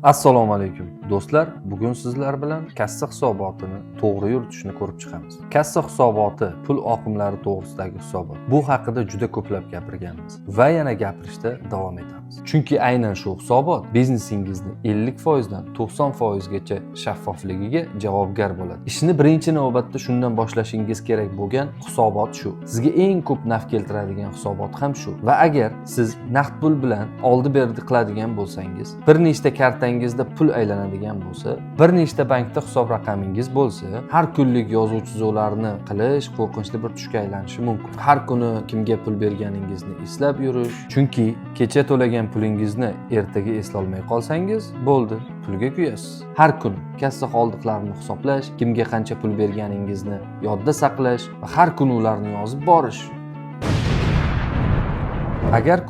Assalomu alaykum do'stlar, bugun sizlar bilan kassa hisobotini to'g'ri yuritishni ko'rib chiqamiz. Kassa hisoboti pul oqimlari to'g'risidagi hisobot. Bu haqida juda ko'plab gapirganmiz va yana gapirishda davom etamiz. Chunki aynan shu hisobot biznesingizni 50% dan 90% gacha shaffofligiga javobgar bo'ladi. Ishni birinchi navbatda shundan boshlashingiz kerak bo'lgan hisobot shu. Sizga eng ko'p naf keltiradigan hisobot ham shu. Va agar siz naqd pul bilan oldi-berdi qiladigan bo'lsangiz, bir nechta kartangizda pul aylanadigan bo'lsa, bir nechta bankda hisob raqamingiz bo'lsa, har kunlik yozuv chizuvlarni qilish qo'rqinchli bir tushga aylanishi mumkin. Har kuni kimga pul berganingizni eslab yurish, chunki kecha to'lagan pulingizni ertaga eslolmay qolsangiz, bo'ldi, pulga kuyasiz. Har kun kassa qoldiqlarini hisoblash, kimga qancha pul berganingizni yodda saqlash va har kuni ularni yozib borish. Agar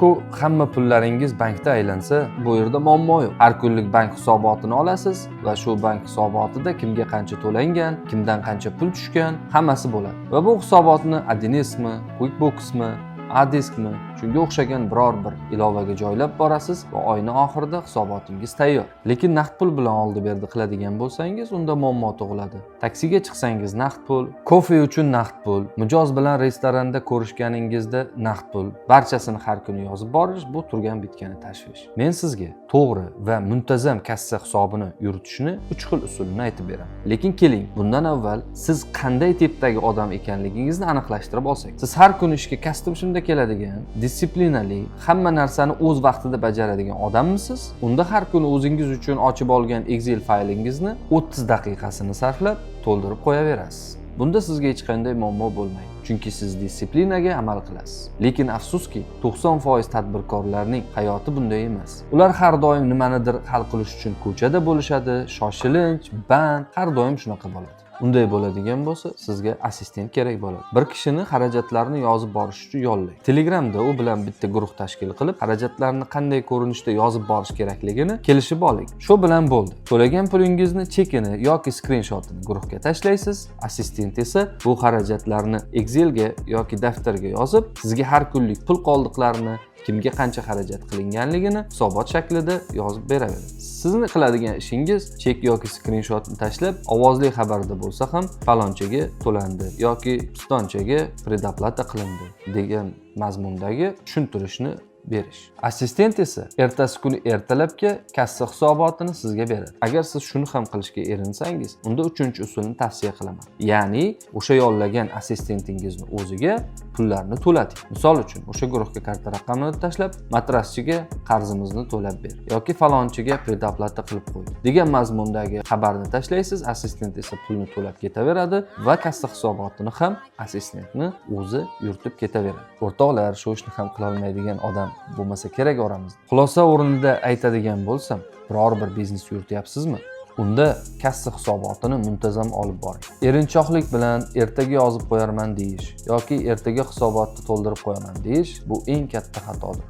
hamma pullaringiz bankda aylansa, bu yerda muammo yo'q. Har kunlik bank hisobotini olasiz va shu bank hisobotida kimga qancha to'langan, kimdan qancha pul tushgan, hammasi bo'ladi. Va bu hisobotni Adinesmi, QuickBooksmi, Adiskmi, shunga o'xshagan biror bir ilovaga joylab borasiz va oyning oxirida hisobotingiz tayyor. Lekin naqd pul bilan oldi-berdi qiladigan bo'lsangiz, unda muammo tug'iladi. Taksiga chiqsangiz naqd pul, kofe uchun naqd pul, mijoz bilan restoranda ko'rishganingizda naqd pul, barchasini har kuni yozib borish bu turgan bitgani tashvish. Men sizga to'g'ri va muntazam kassa hisobini yuritishni 3 xil usulini aytib beraman. Lekin keling, bundan avval siz qanday tipdagi odam ekanligingizni aniqlashtirib olsak. Siz har kuni ishga kastim shunda keladigan, disiplinali, hamma narsani o'z vaqtida bajaradigan odammisiz? Unda har kuni o'zingiz uchun ochib olgan Excel faylingizni 30 daqiqasini sarflab to'ldirib qo'yaverasiz. Bunda sizga hech qanday muammo bo'lmaydi. Chunki siz disiplinaga amal qilasiz. Lekin afsuski, 90% tadbirkorlarning hayoti bunday emas. Ular har doim nimanidir hal qilish uchun ko'chada bo'lishadi, shoshilinch, band, har doim shunaqa bo'ladi. Unday bo'ladigan bo'lsa, sizga assistent kerak bo'ladi. Bir kishini xarajatlarni yozib borish uchun yollang. Telegramda u bilan bitta guruh tashkil qilib, xarajatlarni qanday ko'rinishda yozib borish kerakligini kelishib oling. Shu bilan bo'ldi. To'lagan pulingizni chekini yoki skrinshotini guruhga tashlaysiz. Assistent esa bu xarajatlarni Excelga yoki daftarga yozib, sizga har kunlik pul qoldiqlarini, kimga qancha xarajat qilinganligini hisobot shaklida yozib beraveradi. Sizni qiladigan ishingiz chek yoki skrinshotni tashlab, ovozli xabarda bo'lsa ham falonchaga to'landi yoki pistonchaga predoplata qilindi degan mazmundagi tushuntirishni berish. Assistent esa ertasi kuni ertalabga kassa hisobotini sizga beradi. Agar siz shuni ham qilishga erinsangiz, unda 3-usulni tavsiya qilaman. Ya'ni o'sha yollagan assistentingizni o'ziga pullarni to'lating. Misol uchun, o'sha guruhga karta raqamini tashlab, matraschiga qarzimizni to'lab ber yoki falonchiga predoplata qilib qo'y degan mazmundagi xabarni tashlaysiz, assistent esa pulni to'lab ketaveradi va kassa hisobotini ham assistentni o'zi yuritib ketaveradi. O'rtoqlar, shu ishni ham qila olmaydigan odam bo'lmasa kerak oramizda. Xulosa o'rnida aytadigan bo'lsam, biror bir biznes yurityapsizmi? Unda kassa hisobotini muntazam olib boring. Erinchoqlik bilan ertaga yozib qo'yarman deyish yoki ertaga hisobotni to'ldirib qo'yaman deyish bu eng katta xatodir.